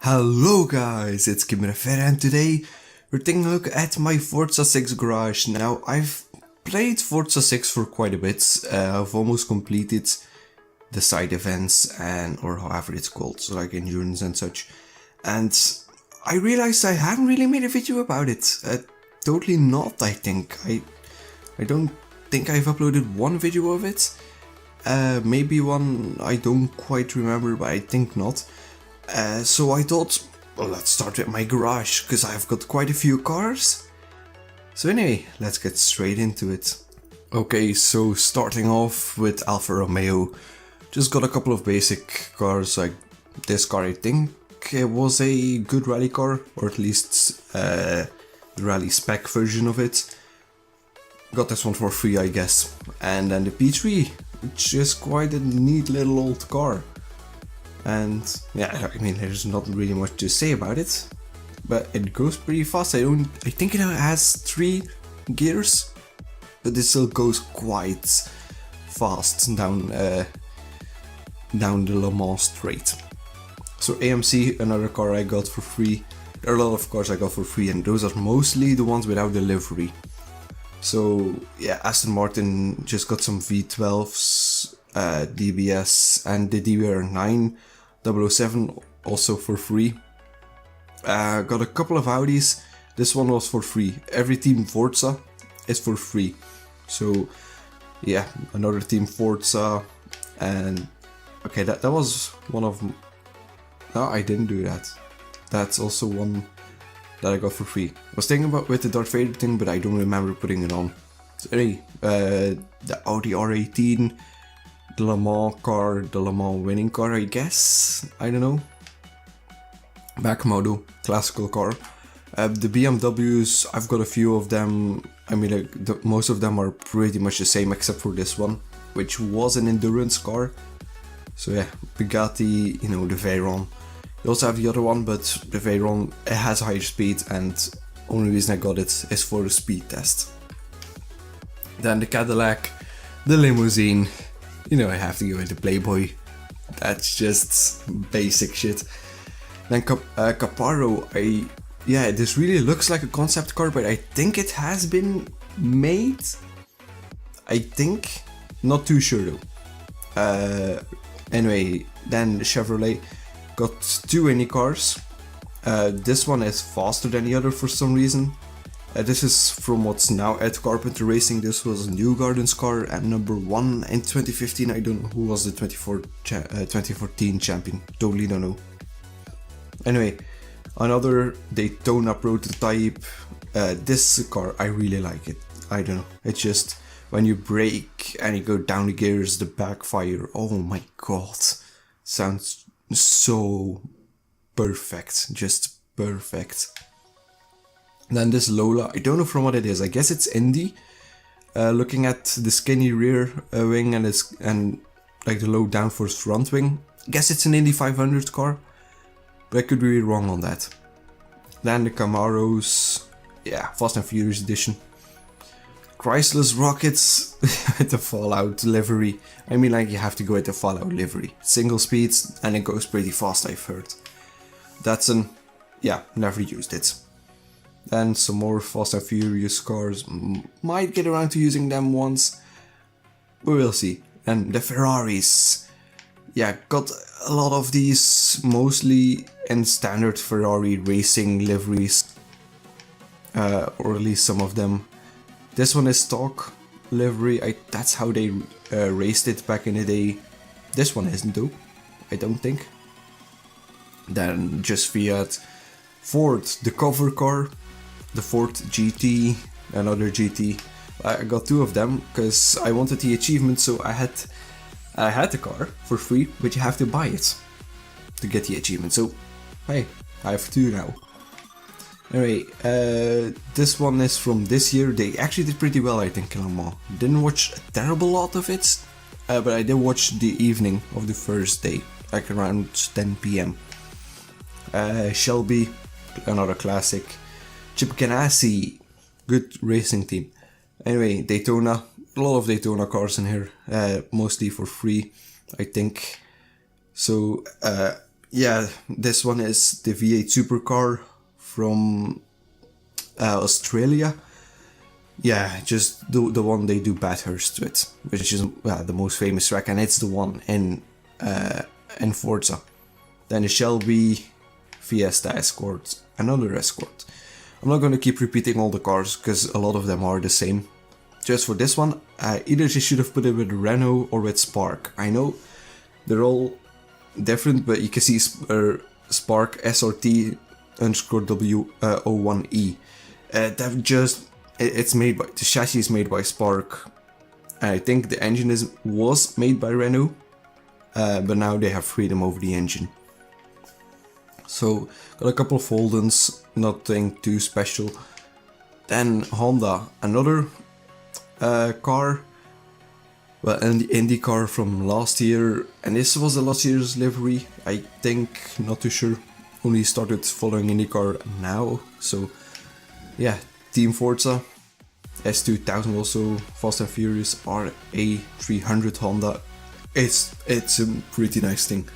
Hello guys, it's Kimirafer and today we're taking a look at my Forza 6 garage. Now I've played Forza 6 for quite a bit. I've almost completed the side events or however it's called, so like endurance and such. And I realized I haven't really made a video about it. Totally not, I think. I don't think I've uploaded one video of it. Maybe one, I don't quite remember, but I think not. So I thought, well, let's start with my garage, because I've got quite a few cars. So anyway, let's get straight into it. Okay, so starting off with Alfa Romeo. Just got a couple of basic cars, like this car. I think it was a good rally car, or at least the rally spec version of it. Got this one for free, I guess. And then the P3, which is quite a neat little old car. And yeah, I mean, there's not really much to say about it, but it goes pretty fast. I think it has 3 gears, but it still goes quite fast down the Le Mans straight. So AMC, another car I got for free. There are a lot of cars I got for free, and those are mostly the ones without the livery. So yeah, Aston Martin just got some V12s, DBS, and the DBR9 007 also for free. Got a couple of Audis. This one was for free. Every team Forza is for free. So yeah, another team Forza. And okay, that was one of... No, I didn't do that. That's also one that I got for free. I was thinking about with the Darth Vader thing, but I don't remember putting it on. So anyway, the Audi R18, the Le Mans car, the Le Mans winning car, I guess. I don't know. Back model, classical car. The BMWs, I've got a few of them. I mean, most of them are pretty much the same except for this one, which was an endurance car. So yeah, Bugatti, you know, the Veyron. You also have the other one, but the Veyron, it has higher speed, and only reason I got it is for the speed test. Then the Cadillac, the limousine. You know, I have to go with the Playboy. That's just basic shit. Then Caparo, yeah, this really looks like a concept car, but I think it has been made. I think, not too sure though. Anyway, then Chevrolet got 2 Indy cars. This one is faster than the other for some reason. This is from what's now at Carpenter Racing. This was Newgarden's car and number 1 in 2015. I don't know who was the 2014 champion. Totally don't know. Anyway, another Daytona prototype. This car, I really like it. I don't know. It's just when you brake and you go down the gears, the backfire. Oh my god. Sounds so perfect. Just perfect. Then this Lola, I don't know from what it is. I guess it's Indy. Looking at the skinny rear wing and like the low downforce front wing, I guess it's an Indy 500 car, but I could be wrong on that. Then the Camaros, yeah, Fast and Furious edition. Chrysler's Rockets with the Fallout livery. I mean, like, you have to go with the Fallout livery. Single speeds, and it goes pretty fast, I've heard. Datsun, yeah, never used it. Then some more Fast and Furious cars. Might get around to using them once. We will see. And the Ferraris. Yeah, got a lot of these, mostly in standard Ferrari racing liveries. Or at least some of them. This one is stock livery. That's how they raced it back in the day. This one isn't though, I don't think. Then just Fiat. Ford, the cover car. The Ford GT, another GT. I got 2 of them because I wanted the achievement, so I had the car for free, but you have to buy it to get the achievement. So hey, I have 2 now. Anyway, this one is from this year. They actually did pretty well, I think, in Le Mans. Didn't watch a terrible lot of it, but I did watch the evening of the first day, like around 10 PM. Shelby, another classic. Chip Ganassi, good racing team. Anyway, Daytona, a lot of Daytona cars in here, mostly for free, I think. So yeah, this one is the V8 supercar from Australia. Yeah, just the one they do Bathurst with, which is the most famous track, and it's the one in Forza. Then the Shelby Fiesta Escort, another Escort. I'm not going to keep repeating all the cars because a lot of them are the same. Just for this one, either they should have put it with Renault or with Spark. I know they're all different, but you can see Spark SRT underscore W01E. That just, it's made by, the chassis is made by Spark. I think the engine was made by Renault, but now they have freedom over the engine. So, got a couple of Holdens, nothing too special. Then Honda, another car, well, an Indy car from last year, and this was a last year's livery, I think, not too sure. Only started following IndyCar now, so yeah, Team Forza, S2000 also, Fast and Furious, RA300 Honda, it's a pretty nice thing.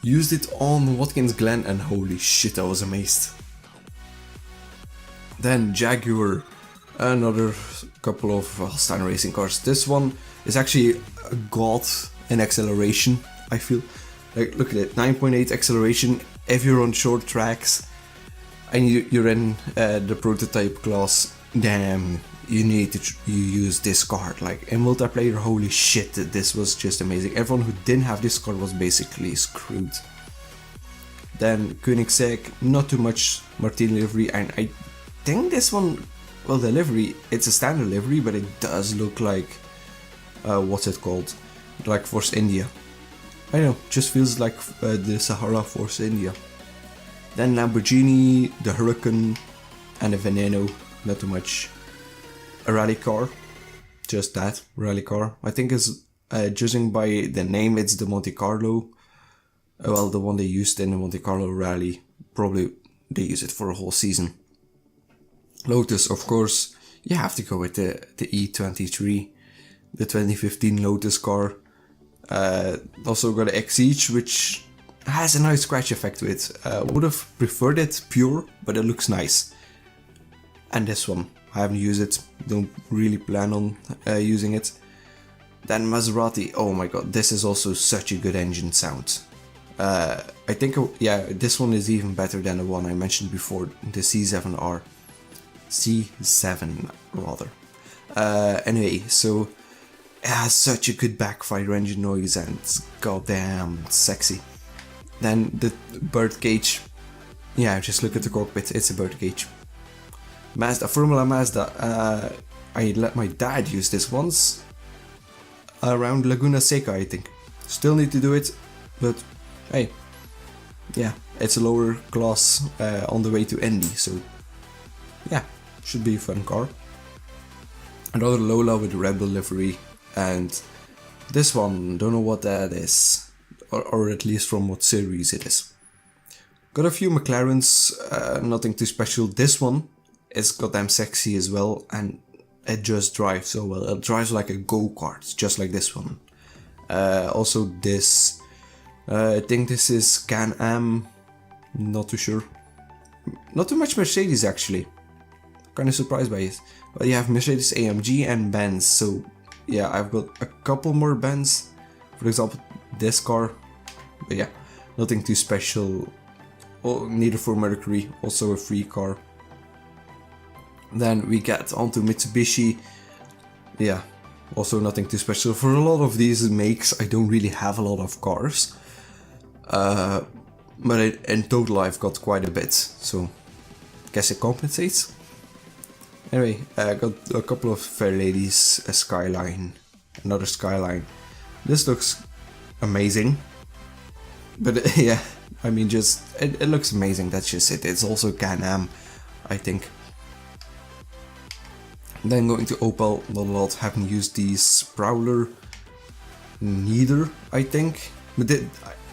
Used it on Watkins Glen and holy shit, I was amazed. Then Jaguar, another couple of Stein racing cars. This one is actually a god in acceleration, I feel. Like, look at it, 9.8 acceleration if you're on short tracks and you're in the prototype class. Damn, you need to use this car. Like, in multiplayer, holy shit, this was just amazing. Everyone who didn't have this car was basically screwed. Then Koenigsegg, not too much Martin livery, and I think this one, well, the livery, it's a standard livery, but it does look like, what's it called? Like Force India. I don't know, just feels like the Sahara Force India. Then Lamborghini, the Huracan, and the Veneno, not too much. A rally car, just that, rally car. I think it's, judging by the name, it's the Monte Carlo. Well, the one they used in the Monte Carlo rally, probably they use it for a whole season. Lotus, of course, you have to go with the E23, the 2015 Lotus car. Also got an Exige, which has a nice scratch effect to it. Would have preferred it pure, but it looks nice. And this one, I haven't used it, don't really plan on using it. Then Maserati, oh my god, this is also such a good engine sound. I think, yeah, this one is even better than the one I mentioned before, the C7R. C7 rather. Anyway, so it has such a good backfire engine noise and it's goddamn sexy. Then the birdcage, yeah, just look at the cockpit, it's a birdcage. Mazda, Formula Mazda, I let my dad use this once around Laguna Seca, I think. Still need to do it, but hey, yeah, it's a lower class on the way to Indy, so yeah, should be a fun car. Another Lola with Red Bull livery, and this one, don't know what that is, or at least from what series it is. Got a few McLarens, nothing too special. This one is goddamn sexy as well, and it just drives so well. It drives like a go-kart, just like this one. Also this, I think this is Can-Am, not too sure. Not too much Mercedes actually, kind of surprised by it. But you have Mercedes AMG and Benz, so yeah, I've got a couple more Benz, for example this car, but yeah, nothing too special. Oh, neither for Mercury, also a free car. Then we get onto Mitsubishi, yeah, also nothing too special. For a lot of these makes, I don't really have a lot of cars, but in total I've got quite a bit, so guess it compensates. Anyway, I got a couple of fair ladies, a Skyline, another Skyline. This looks amazing, but yeah, I mean, just it looks amazing. That's just it. It's also Can-Am, I think. Then going to Opel, not a lot. Haven't used these Prowler, neither, I think. But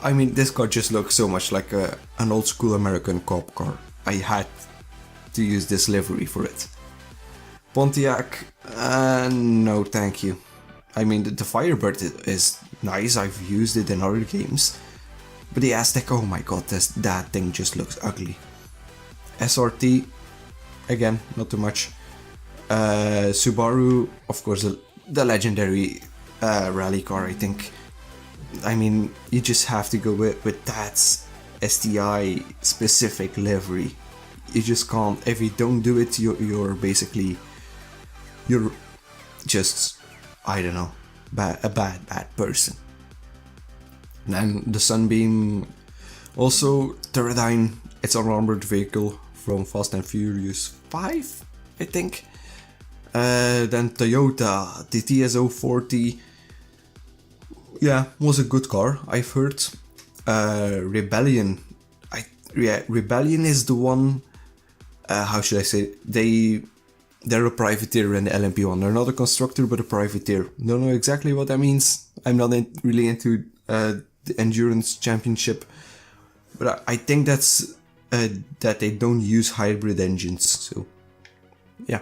I mean, this car just looks so much like an old school American cop car. I had to use this livery for it. Pontiac, no thank you. I mean, the Firebird is nice, I've used it in other games, But the Aztec, oh my god, that thing just looks ugly. SRT, again, not too much. Subaru, of course, the legendary rally car, I think. I mean, you just have to go with that STI specific livery. You just can't. If you don't do it, you're basically, you're just, I don't know, a bad person. And then the Sunbeam, also Pterodyne. It's an armored vehicle from Fast and Furious 5, I think. Then Toyota, the TS040. Yeah, was a good car, I've heard. Rebellion. Rebellion is the one. How should I say? They're a privateer in the LMP1. They're not a constructor, but a privateer. Don't know exactly what that means. I'm not really into the endurance championship, but I think that's that they don't use hybrid engines. So yeah,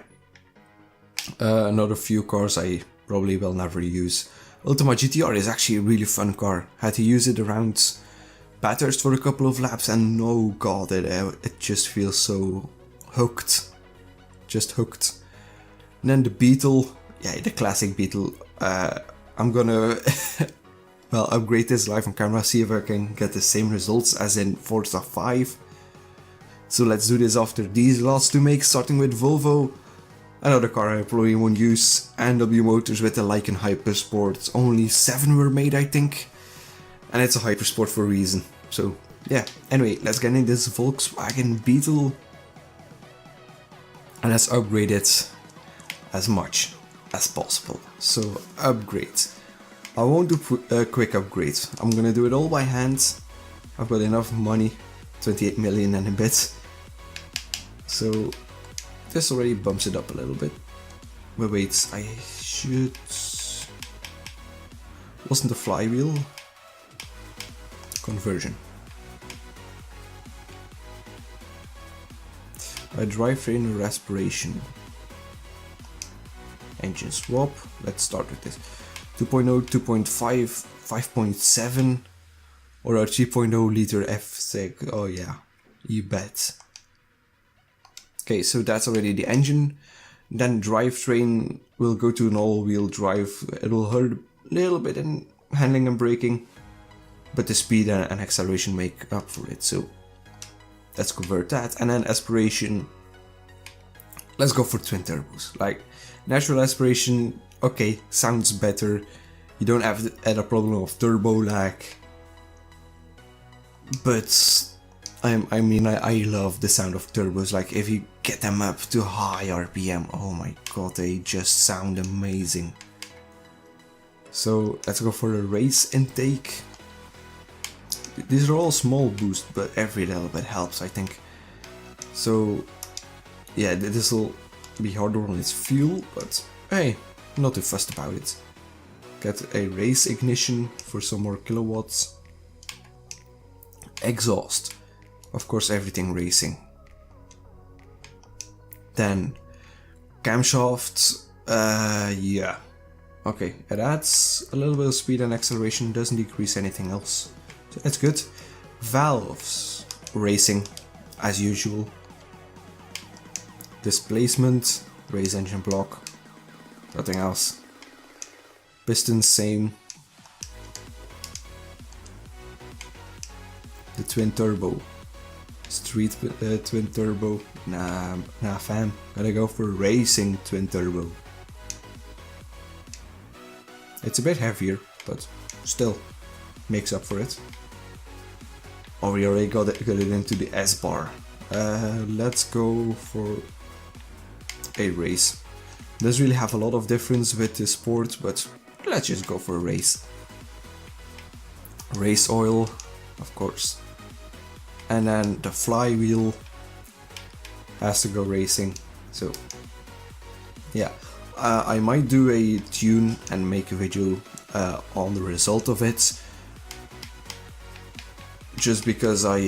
another few cars I probably will never use. Ultima GTR is actually a really fun car. Had to use it around Bathurst for a couple of laps, and oh god, it just feels so hooked. Just hooked. And then the Beetle, yeah, the classic Beetle. I'm gonna well, upgrade this live on camera, see if I can get the same results as in Forza 5. So let's do this after these last two makes, starting with Volvo. Another car I probably won't use, and W Motors with the Lycan Hypersport. Only 7 were made, I think. And it's a Hypersport for a reason. So yeah, anyway, let's get in this Volkswagen Beetle. And let's upgrade it as much as possible. So upgrade. I won't do a quick upgrade. I'm gonna do it all by hand. I've got enough money, 28 million and a bit. So this already bumps it up a little bit. But wait, I should... Wasn't the flywheel? Conversion. A drivetrain or aspiration. Engine swap. Let's start with this. 2.0, 2.5, 5.7 or a 3.0 liter F6. Oh yeah, you bet. Okay, so that's already the engine. Then drivetrain will go to an all-wheel drive. It will hurt a little bit in handling and braking, but the speed and acceleration make up for it. So let's convert that. And then aspiration. Let's go for twin turbos. Like natural aspiration, okay, sounds better. You don't have a problem of turbo lag. But I mean, I love the sound of turbos. Like if you get them up to high RPM, oh my god, they just sound amazing. So let's go for a race intake. These are all small boosts, but every little bit helps, I think. So yeah, this will be harder on its fuel, but hey, not too fussed about it. Get a race ignition for some more kilowatts. Exhaust. Of course, everything racing. Then camshaft. Yeah. Okay, it adds a little bit of speed and acceleration, doesn't decrease anything else. So that's good. Valves. Racing, as usual. Displacement. Race engine block. Nothing else. Pistons, same. The twin turbo. Street twin turbo. Nah fam. Gotta go for racing twin turbo. It's a bit heavier, but still makes up for it. Oh, we already got it into the S-bar. Let's go for a race. Doesn't really have a lot of difference with the sport, but let's just go for a race. Race oil, of course. And then the flywheel has to go racing. So yeah, I might do a tune and make a video on the result of it. Just because I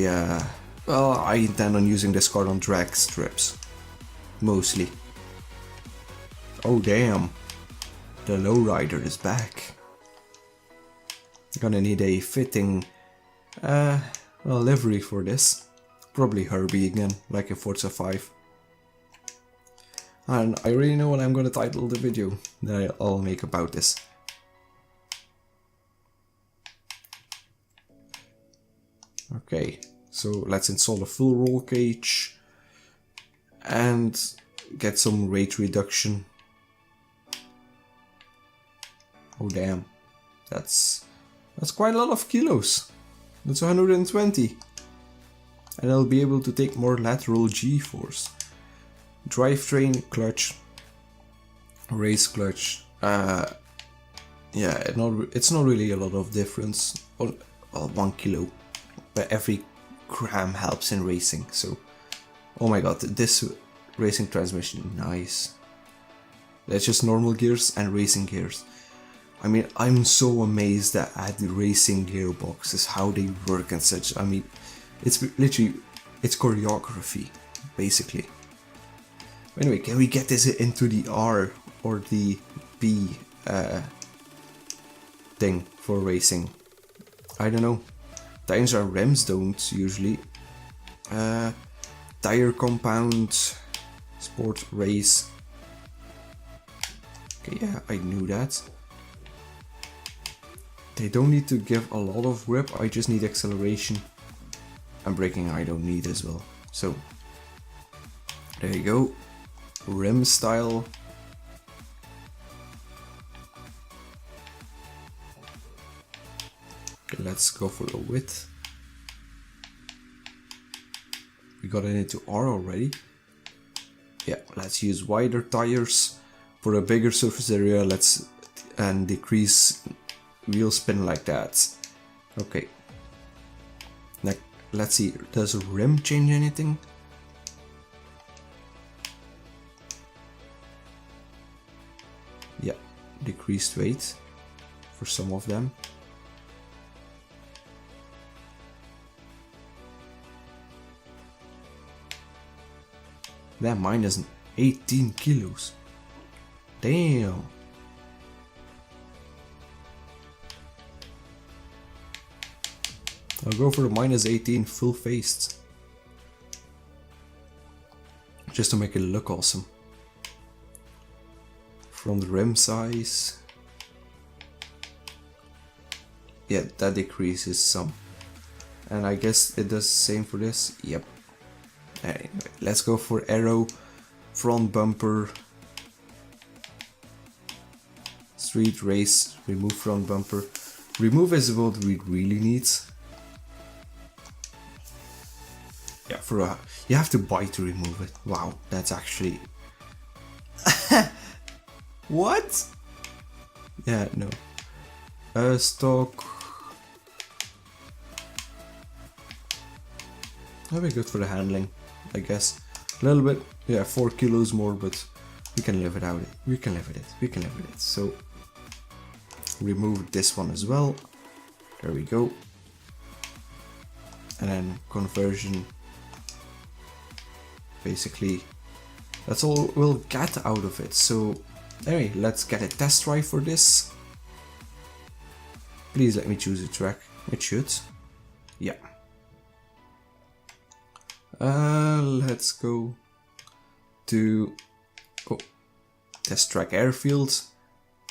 intend on using this card on drag strips. Mostly. Oh damn, the lowrider is back. Gonna need a fitting Well, livery for this. Probably Herbie again, like in Forza 5. And I already know what I'm gonna title the video that I'll make about this. Okay, so let's install a full roll cage and get some weight reduction. Oh damn, that's quite a lot of kilos. That's 120. And I'll be able to take more lateral G-force. Drivetrain, clutch, race clutch. Yeah, it's not really a lot of difference. 1 kilo, but every gram helps in racing. So, oh my god, this racing transmission, nice. That's just normal gears and racing gears. I mean, I'm so amazed at the racing gearboxes, how they work and such. I mean, it's literally, it's choreography, basically. Anyway, can we get this into the R or the B thing for racing? I don't know. Tires and rims don't usually. Tire compound, sport, race. Okay, yeah, I knew that. They don't need to give a lot of grip, I just need acceleration. And braking I don't need as well. So, there you go. Rim style. Okay, let's go for the width. We got it into R already. Yeah, let's use wider tires for a bigger surface area. And decrease wheel spin like that. Okay. Now, let's see, does a rim change anything? Yeah, decreased weight for some of them. That mine is 18 kilos. Damn. I'll go for the -18 full faced. Just to make it look awesome. From the rim size. Yeah, that decreases some. And I guess it does the same for this. Yep. Anyway, let's go for aero, front bumper, street race, remove front bumper. Remove is what we really need. Yeah, you have to buy to remove it. Wow, that's actually... What? Yeah, no. Stock. That'll be good for the handling, I guess. A little bit, yeah, 4 kilos more, but we can live without it. We can live with it. We can live with it. So, remove this one as well. There we go. And then conversion. Basically, that's all we'll get out of it. So, anyway, let's get a test drive for this. Please let me choose a track. It should. Yeah. Let's go to test track airfield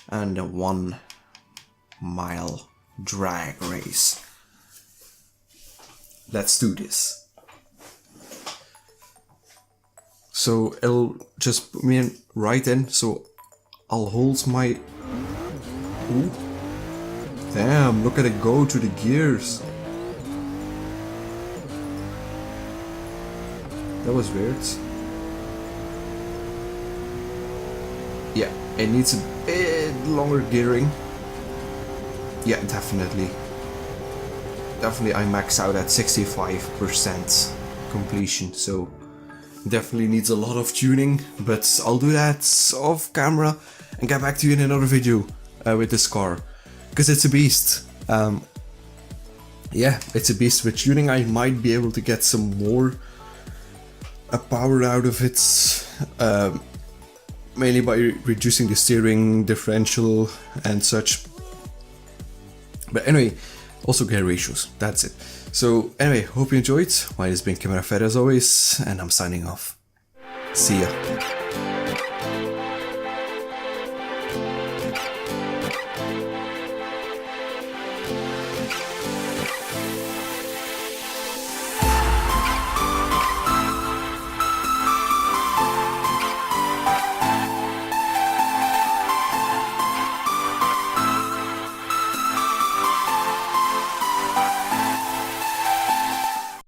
and a 1 mile drag race. Let's do this. So it'll just put me right in, so I'll hold my... Ooh. Damn, look at it go to the gears. That was weird. Yeah, it needs a bit longer gearing. Yeah, definitely. Definitely I max out at 65% completion, so definitely needs a lot of tuning, but I'll do that off camera and get back to you in another video with this car, because it's a beast. Yeah, it's a beast. With tuning I might be able to get some more power out of it, mainly by reducing the steering differential and such. But anyway, Also gear ratios, that's it. So anyway, hope you enjoyed. Mine has been Kimirafer as always, and I'm signing off. See ya.